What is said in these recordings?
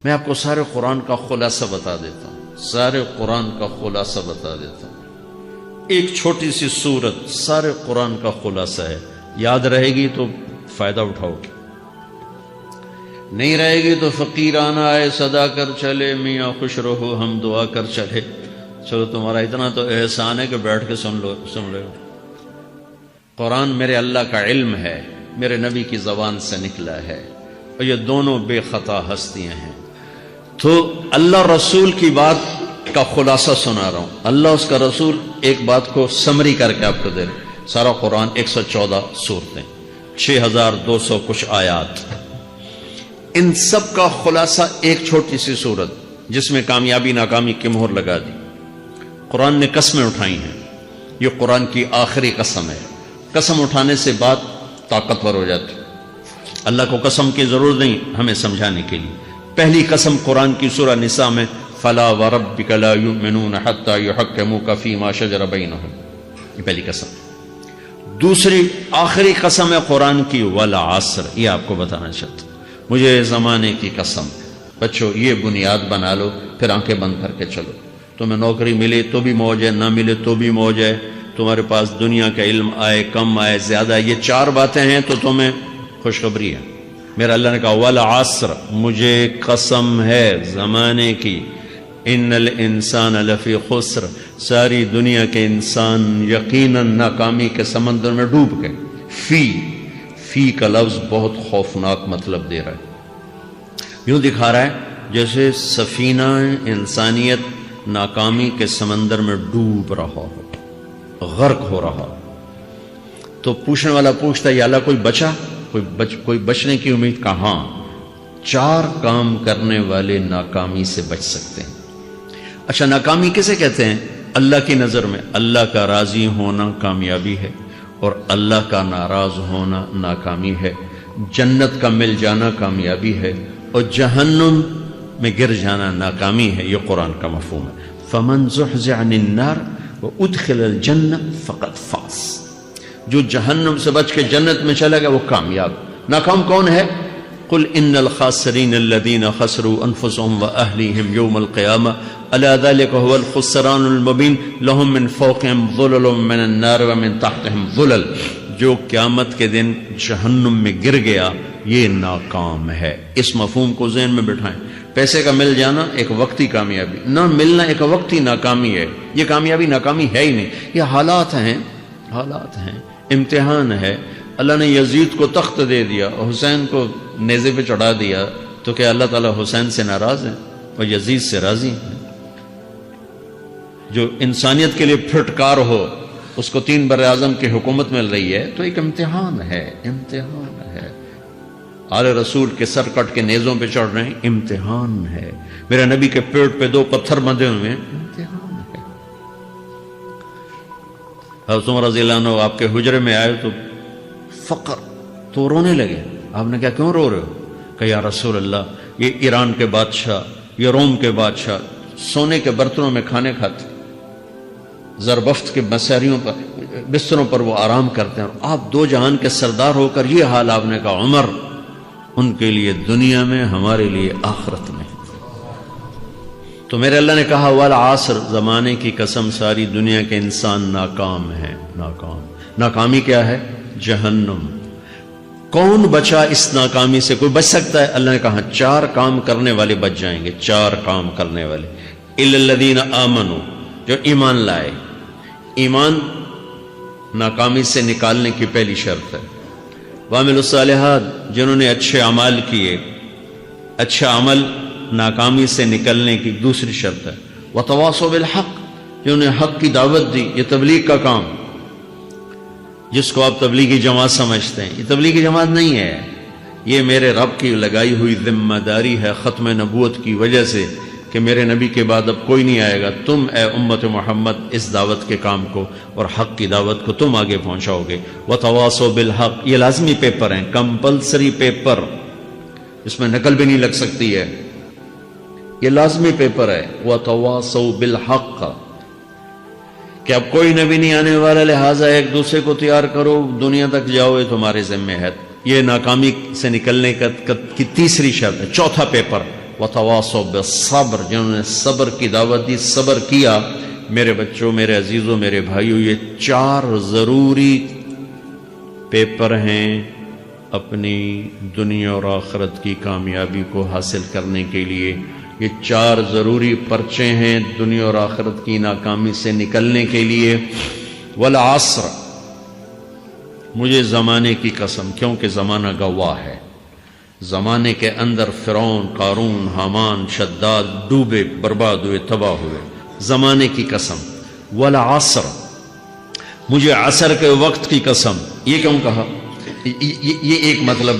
میں آپ کو سارے قرآن کا خلاصہ بتا دیتا ہوں، سارے قرآن کا خلاصہ بتا دیتا ہوں۔ ایک چھوٹی سی سورت سارے قرآن کا خلاصہ ہے، یاد رہے گی تو فائدہ اٹھاؤ گے، نہیں رہے گی تو فقیرانہ آئے صدا کر چلے، میاں خوش رہو ہم دعا کر چلے۔ چلو تمہارا اتنا تو احسان ہے کہ بیٹھ کے سن رہے ہو۔ قرآن میرے اللہ کا علم ہے، میرے نبی کی زبان سے نکلا ہے، اور یہ دونوں بے خطا ہستیاں ہیں۔ تو اللہ رسول کی بات کا خلاصہ سنا رہا ہوں، اللہ اس کا رسول ایک بات کو سمری کر کے آپ کو دے رہے۔ سارا قرآن 114 سورتیں، 6200 کچھ آیات، ان سب کا خلاصہ ایک چھوٹی سی سورت جس میں کامیابی ناکامی کی مہر لگا دی۔ قرآن نے قسمیں اٹھائی ہیں، یہ قرآن کی آخری قسم ہے۔ قسم اٹھانے سے بات طاقتور ہو جاتی، اللہ کو قسم کی ضرورت نہیں ہمیں سمجھانے کے لیے۔ پہلی قسم قرآن کی سورہ نساء میں فلا وربک لا یؤمنون حتی یحکموک فیما شجر بینہم، یہ پہلی قسم۔ دوسری آخری قسم ہے قرآن کی والعصر، یہ آپ کو بتانا چاہتا ہوں۔ مجھے زمانے کی قسم، بچوں یہ بنیاد بنا لو، پھر آنکھیں بند کر کے چلو۔ تمہیں نوکری ملے تو بھی موج ہے، نہ ملے تو بھی موج ہے، تمہارے پاس دنیا کا علم آئے کم آئے زیادہ، یہ چار باتیں ہیں تو تمہیں خوشخبری ہے۔ میرا اللہ نے کہا والعصر، مجھے قسم ہے زمانے کی، ان الانسان لفی خسر، ساری دنیا کے انسان یقیناً ناکامی کے سمندر میں ڈوب گئے۔ فی کا لفظ بہت خوفناک مطلب دے رہا ہے، یوں دکھا رہا ہے جیسے سفینہ انسانیت ناکامی کے سمندر میں ڈوب رہا ہو، غرق ہو رہا۔ تو پوچھنے والا پوچھتا ہے یا اللہ کوئی بچا، کوئی بچنے کی امید؟ کہاں؟ چار کام کرنے والے ناکامی سے بچ سکتے ہیں۔ اچھا ناکامی کسے کہتے ہیں؟ اللہ کی نظر میں اللہ کا راضی ہونا کامیابی ہے، اور اللہ کا ناراض ہونا ناکامی ہے۔ جنت کا مل جانا کامیابی ہے، اور جہنم میں گر جانا ناکامی ہے۔ یہ قرآن کا مفہوم ہے۔ فمن زحزح عن النار وادخل الجنہ فقد فاز، جو جہنم سے بچ کے جنت میں چلا گیا وہ کامیاب۔ ناکام کون ہے؟ قل ان الخاسرین الذین خسروا انفسهم واہلیہم یوم القیامہ الا ذلک هو الخسران المبین لهم من فوقهم ظلل من النار ومن تحتهم ظلل، جو قیامت کے دن جہنم میں گر گیا یہ ناکام ہے۔ اس مفہوم کو ذہن میں بٹھائیں۔ پیسے کا مل جانا ایک وقتی کامیابی، نہ ملنا ایک وقتی ناکامی ہے۔ یہ کامیابی ناکامی ہے ہی نہیں، یہ حالات ہیں، حالات ہیں، امتحان ہے۔ اللہ نے یزید کو تخت دے دیا اور حسین کو نیزے پہ چڑھا دیا، تو کیا اللہ تعالیٰ حسین سے ناراض ہے اور یزید سے راضی ہے؟ جو انسانیت کے لیے پھٹکار ہو اس کو 3 براعظم کی حکومت مل رہی ہے، تو ایک امتحان ہے، امتحان ہے۔ آل رسول کے سر کٹ کے نیزوں پہ چڑھ رہے ہیں، امتحان ہے۔ میرے نبی کے پیٹ پہ 2 پتھر بندھے ہوئے ہیں، امتحان ہے۔ حضرت عمر رضی اللہ عنہ آپ کے حجرے میں آئے تو فقر، تو رونے لگے۔ آپ نے کہا کیوں رو رہے ہو؟ کہ یا رسول اللہ یہ ایران کے بادشاہ، یہ روم کے بادشاہ سونے کے برتنوں میں کھانے کھاتے، زربفت کے بستروں پر وہ آرام کرتے ہیں، اور آپ 2 جہان کے سردار ہو کر یہ حال۔ آپ نے کہا عمر ان کے لیے دنیا میں، ہمارے لیے آخرت میں۔ تو میرے اللہ نے کہا والعصر، زمانے کی قسم ساری دنیا کے انسان ناکام ہیں، ناکام۔ ناکامی کیا ہے؟ جہنم۔ کون بچا اس ناکامی سے؟ کوئی بچ سکتا ہے؟ اللہ نے کہا 4 کام کرنے والے بچ جائیں گے، 4 کام کرنے والے۔ الا الذین آمنوا، جو ایمان لائے۔ ایمان ناکامی سے نکالنے کی پہلی شرط ہے۔ وعملوا الصالحات، جنہوں نے اچھے اعمال کیے۔ اچھا عمل ناکامی سے نکلنے کی دوسری شرط ہے۔ وتواصوا بالحق، جنہوں نے حق کی دعوت دی۔ یہ تبلیغ کا کام، جس کو آپ تبلیغی جماعت سمجھتے ہیں، یہ تبلیغی جماعت نہیں ہے، یہ میرے رب کی لگائی ہوئی ذمہ داری ہے ختم نبوت کی وجہ سے کہ میرے نبی کے بعد اب کوئی نہیں آئے گا۔ تم اے امت محمد اس دعوت کے کام کو اور حق کی دعوت کو تم آگے پہنچاؤ گے۔ وتواصوا بالحق، یہ لازمی پیپر ہیں، کمپلسری پیپر، اس میں نقل بھی نہیں لگ سکتی ہے، یہ لازمی پیپر ہے۔ وتواصوا بالحق، کہ اب کوئی نبی نہیں آنے والا، لہٰذا ایک دوسرے کو تیار کرو، دنیا تک جاؤ، یہ تمہارے ذمہ ہے۔ یہ ناکامی سے نکلنے کی تیسری شرط ہے۔ چوتھا پیپر وتواصوا بالصبر، جنہوں نے صبر کی دعوت دی، صبر کیا۔ میرے بچوں، میرے عزیزوں، میرے بھائیوں، یہ 4 ضروری پیپر ہیں اپنی دنیا اور آخرت کی کامیابی کو حاصل کرنے کے لیے۔ یہ 4 ضروری پرچے ہیں دنیا اور آخرت کی ناکامی سے نکلنے کے لیے۔ والعصر، مجھے زمانے کی قسم، کیونکہ زمانہ گواہ ہے، زمانے کے اندر فرعون، قارون، حامان، شداد ڈوبے، برباد ہوئے، تباہ ہوئے، زمانے کی قسم۔ والعصر، مجھے عصر کے وقت کی قسم۔ یہ کیوں کہا؟ یہ ایک مطلب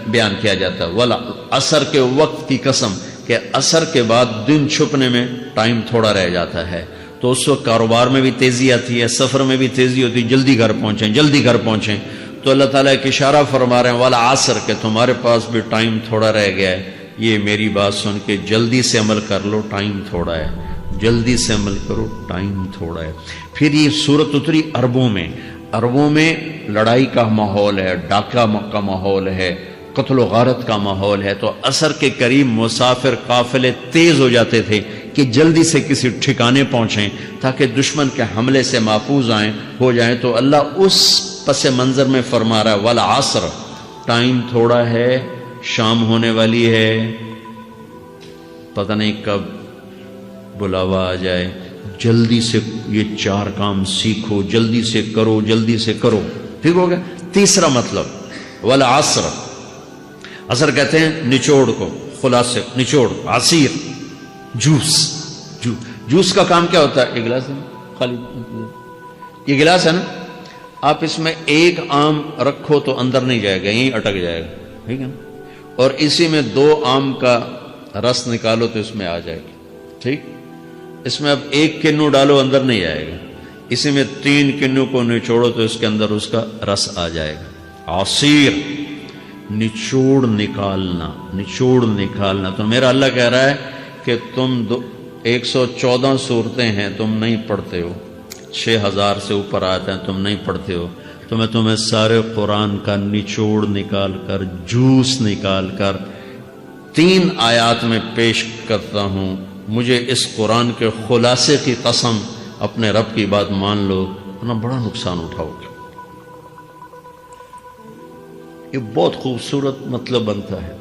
بیان کیا جاتا ہے، والعصر کے وقت کی قسم، کہ عصر کے بعد دن چھپنے میں ٹائم تھوڑا رہ جاتا ہے، تو اس وقت کاروبار میں بھی تیزی آتی ہے، سفر میں بھی تیزی ہوتی ہے، جلدی گھر پہنچیں، جلدی گھر پہنچیں۔ تو اللہ تعالیٰ ایک اشارہ فرما رہے ہیں والعصر، کہ تمہارے پاس بھی ٹائم تھوڑا رہ گیا ہے، یہ میری بات سن کے جلدی سے عمل کر لو، ٹائم تھوڑا ہے، جلدی سے عمل کرو، ٹائم تھوڑا ہے۔ پھر یہ سورت اتری عربوں میں، عربوں میں لڑائی کا ماحول ہے، ڈاکہ کا ماحول ہے، قتل و غارت کا ماحول ہے، تو عصر کے قریب مسافر قافلے تیز ہو جاتے تھے کہ جلدی سے کسی ٹھکانے پہنچیں تاکہ دشمن کے حملے سے محفوظ ہو جائیں۔ تو اللہ اس پس منظر میں فرما رہا ہے والعصر، ٹائم تھوڑا ہے، شام ہونے والی ہے، پتہ نہیں کب بلاوا آ جائے، جلدی سے یہ 4 کام سیکھو، جلدی سے کرو، جلدی سے کرو۔ ٹھیک ہو گیا؟ تیسرا مطلب والعصر، عصر کہتے ہیں نچوڑ کو، خلاصے، نچوڑ، عصیر، جوس کا کام کیا ہوتا ہے؟ یہ گلاس ہے خالی، یہ گلاس ہے نا، آپ اس میں 1 آم رکھو تو اندر نہیں جائے گا، یہیں اٹک جائے گا، ٹھیک ہے نا، اور اسی میں 2 آم کا رس نکالو تو اس میں آ جائے گا، ٹھیک۔ اس میں اب 1 کنو ڈالو، اندر نہیں آئے گا، اسی میں 3 کنو کو نچوڑو تو اس کے اندر اس کا رس آ جائے گا۔ عصیر، نچوڑ نکالنا، نچوڑ نکالنا۔ تو میرا اللہ کہہ رہا ہے کہ تم 114 صورتیں ہیں، تم نہیں پڑھتے ہو، 6000 سے اوپر آتے ہیں، تم نہیں پڑھتے ہو، تو میں تمہیں سارے قرآن کا نچوڑ نکال کر، جوس نکال کر 3 آیات میں پیش کرتا ہوں۔ مجھے اس قرآن کے خلاصے کی قسم، اپنے رب کی بات مان لو، ورنہ بڑا نقصان اٹھاؤ گے۔ یہ بہت خوبصورت مطلب بنتا ہے۔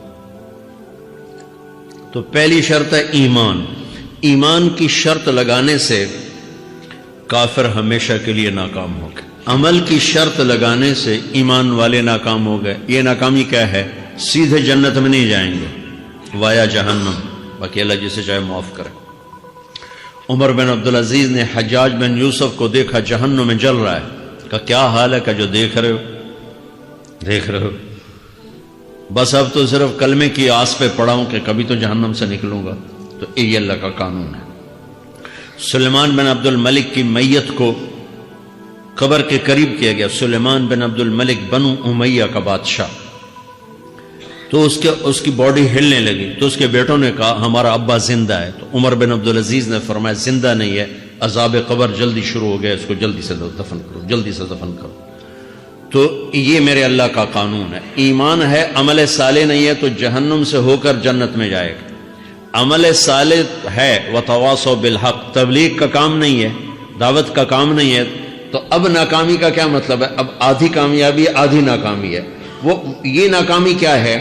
تو پہلی شرط ہے ایمان۔ ایمان کی شرط لگانے سے کافر ہمیشہ کے لیے ناکام ہو گئے، عمل کی شرط لگانے سے ایمان والے ناکام ہو گئے۔ یہ ناکامی کیا ہے؟ سیدھے جنت میں نہیں جائیں گے، وایا جہنم، باقی اللہ جسے چاہے معاف کرے۔ عمر بن عبدالعزیز نے حجاج بن یوسف کو دیکھا جہنم میں جل رہا ہے، کہا کیا حال ہے؟ کہ جو دیکھ رہے ہو، بس اب تو صرف کلمے کی آس پہ پڑا ہوں کہ کبھی تو جہنم سے نکلوں گا۔ تو یہ اللہ کا قانون ہے۔ سلیمان بن عبد الملک کی میت کو قبر کے قریب کیا گیا، سلیمان بن عبد الملک بنو امیہ کا بادشاہ، تو اس کی باڈی ہلنے لگی، تو اس کے بیٹوں نے کہا ہمارا ابا زندہ ہے، تو عمر بن عبدالعزیز نے فرمایا زندہ نہیں ہے، عذاب قبر جلدی شروع ہو گیا، اس کو جلدی سے دفن کرو، جلدی سے دفن کرو۔ تو یہ میرے اللہ کا قانون ہے۔ ایمان ہے، عمل صالح نہیں ہے تو جہنم سے ہو کر جنت میں جائے گا۔ عمل صالح ہے، وتواصوا بالحق، تبلیغ کا کام نہیں ہے، دعوت کا کام نہیں ہے، تو اب ناکامی کا کیا مطلب ہے؟ اب آدھی کامیابی آدھی ناکامی ہے۔ وہ یہ ناکامی کیا ہے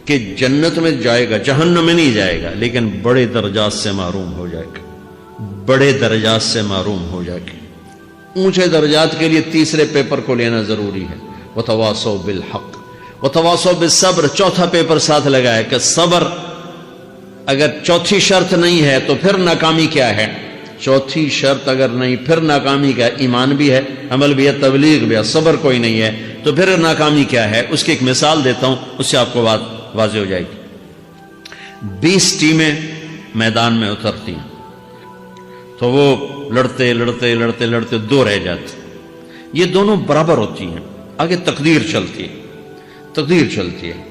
کہ جنت میں جائے گا، جہنم میں نہیں جائے گا، لیکن بڑے درجات سے محروم ہو جائے گا، بڑے درجات سے محروم ہو جائے گا۔ اونچے درجات کے لیے تیسرے پیپر کو لینا ضروری ہے، وتواصوا بالحق وتواصوا بالصبر۔ چوتھا پیپر ساتھ لگا ہے کہ صبر، اگر چوتھی شرط نہیں ہے تو پھر ناکامی کیا ہے؟ چوتھی شرط اگر نہیں، پھر ناکامی کیا ہے؟ ایمان بھی ہے، عمل بھی ہے، تبلیغ بھی ہے، صبر کوئی نہیں ہے، تو پھر ناکامی کیا ہے؟ اس کی ایک مثال دیتا ہوں، اس سے آپ کو بات واضح ہو جائے گی۔ 20 ٹیمیں میدان میں اترتی ہیں، تو وہ لڑتے لڑتے لڑتے لڑتے 2 رہ جاتے، یہ دونوں برابر ہوتی ہیں، آگے تقدیر چلتی ہے، تقدیر چلتی ہے۔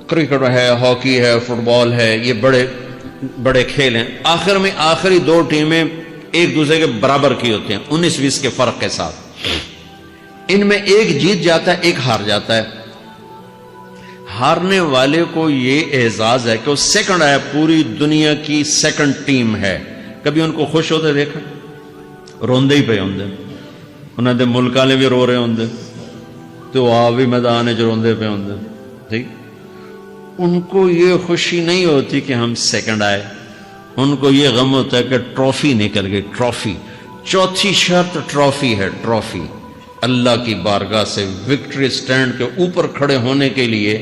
کرکٹ ہے، ہاکی ہے، فٹ بال ہے، یہ بڑے بڑے کھیل ہیں۔ آخر میں آخری 2 ٹیمیں ایک دوسرے کے برابر کی ہوتی ہیں، 19-20 کے فرق کے ساتھ۔ ان میں ایک جیت جاتا ہے، ایک ہار جاتا ہے۔ ہارنے والے کو یہ اعزاز ہے کہ وہ سیکنڈ آیا، پوری دنیا کی سیکنڈ ٹیم ہے. کبھی ان کو خوش ہوتے دیکھا؟ روندے ہی پہ ہوندے، انہوں نے ملک والے بھی رو رہے ہوندے تو آپ بھی میدان جو روندے پہ ہوندے. ٹھیک، ان کو یہ خوشی نہیں ہوتی کہ ہم سیکنڈ آئے، ان کو یہ غم ہوتا ہے کہ ٹرافی نکل گئی. ٹرافی، چوتھی شرط ٹرافی ہے. ٹرافی اللہ کی بارگاہ سے وکٹری سٹینڈ کے اوپر کھڑے ہونے کے لیے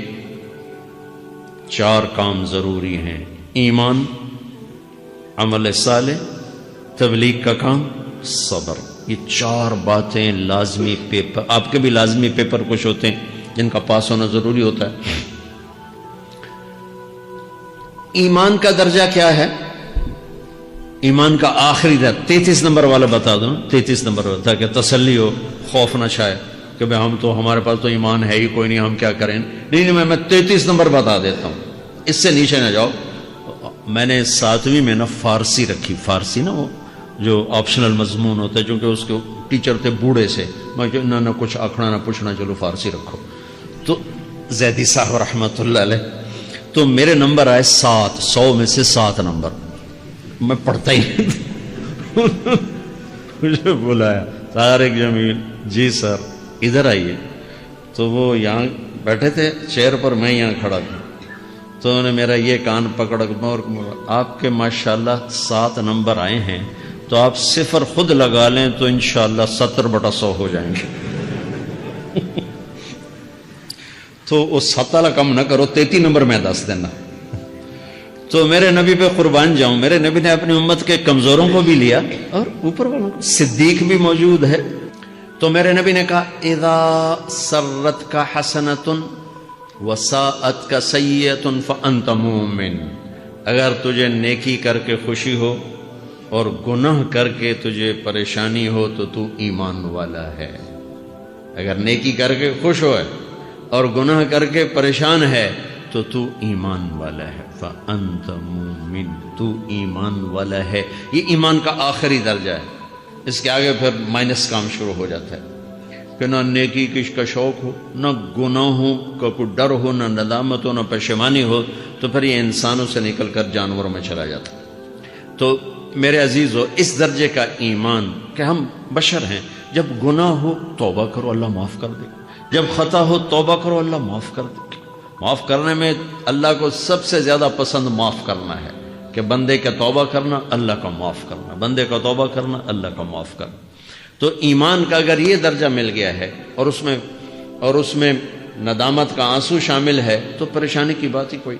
4 کام ضروری ہیں: ایمان، عمل صالح، تبلیغ کا کام، صبر. یہ 4 باتیں لازمی پیپر، آپ کے بھی لازمی پیپر کچھ ہوتے ہیں جن کا پاس ہونا ضروری ہوتا ہے. ایمان کا درجہ کیا ہے؟ ایمان کا آخری درجہ 33 نمبر والا بتا دوں، 33 نمبر والا، تاکہ تسلی ہو، خوف نہ چھائے کہ بھئی ہم تو، ہمارے پاس تو ایمان ہے ہی کوئی نہیں، ہم کیا کریں. نہیں، میں 33 نمبر بتا دیتا ہوں، اس سے نیچے نہ جاؤ. میں نے 7ویں میں نا فارسی رکھی. فارسی نا وہ جو آپشنل مضمون ہوتا ہے، چونکہ اس کے ٹیچر تھے بوڑھے سے، میں کہ نہ کچھ آکھنا نہ پوچھنا، چلو فارسی رکھو. تو زیدی صاحب رحمۃ اللہ علیہ، تو میرے نمبر آئے 7، 100 میں سے 7 نمبر. میں پڑھتا ہی نہیں. مجھے بلایا طارق جمیل، جی سر ادھر آئیے. تو وہ یہاں بیٹھے تھے چیئر پر، میں یہاں کھڑا تھا. تو انہوں نے میرا یہ کان پکڑ اور آپ کے ماشاءاللہ 7 نمبر آئے ہیں، تو آپ 0 خود لگا لیں تو انشاءاللہ 70/100 ہو جائیں گے. تو وہ 7 والا کم نہ کرو، 33 نمبر میں 10 دینا. تو میرے نبی پہ قربان جاؤں، میرے نبی نے اپنی امت کے کمزوروں کو بھی لیا اور اوپر والوں کو. صدیق بھی موجود ہے. تو میرے نبی نے کہا اذا سرت کا حسنۃ وساءت کا سیئۃ فانت مومن. اگر تجھے نیکی کر کے خوشی ہو اور گناہ کر کے تجھے پریشانی ہو تو تو ایمان والا ہے. اگر نیکی کر کے خوش ہو اور گناہ کر کے پریشان ہے تو تو ایمان والا ہے. فانت مومن، تو ایمان والا ہے. یہ ایمان کا آخری درجہ ہے. اس کے آگے پھر مائنس کام شروع ہو جاتا ہے کہ نہ نیکی کش کا شوق ہو، نہ گناہوں کا کوئی ڈر ہو، نہ ندامت ہو، نہ پشیمانی ہو، تو پھر یہ انسانوں سے نکل کر جانوروں میں چلا جاتا ہے. تو میرے عزیزو، اس درجے کا ایمان کہ ہم بشر ہیں، جب گناہ ہو توبہ کرو اللہ معاف کر دے، جب خطا ہو توبہ کرو اللہ معاف کر دے. معاف کرنے میں اللہ کو سب سے زیادہ پسند معاف کرنا ہے، کہ بندے کا توبہ کرنا، اللہ کا معاف کرنا، بندے کا توبہ کرنا، اللہ کا معاف کرنا. تو ایمان کا اگر یہ درجہ مل گیا ہے اور اس میں ندامت کا آنسو شامل ہے تو پریشانی کی بات ہی کوئی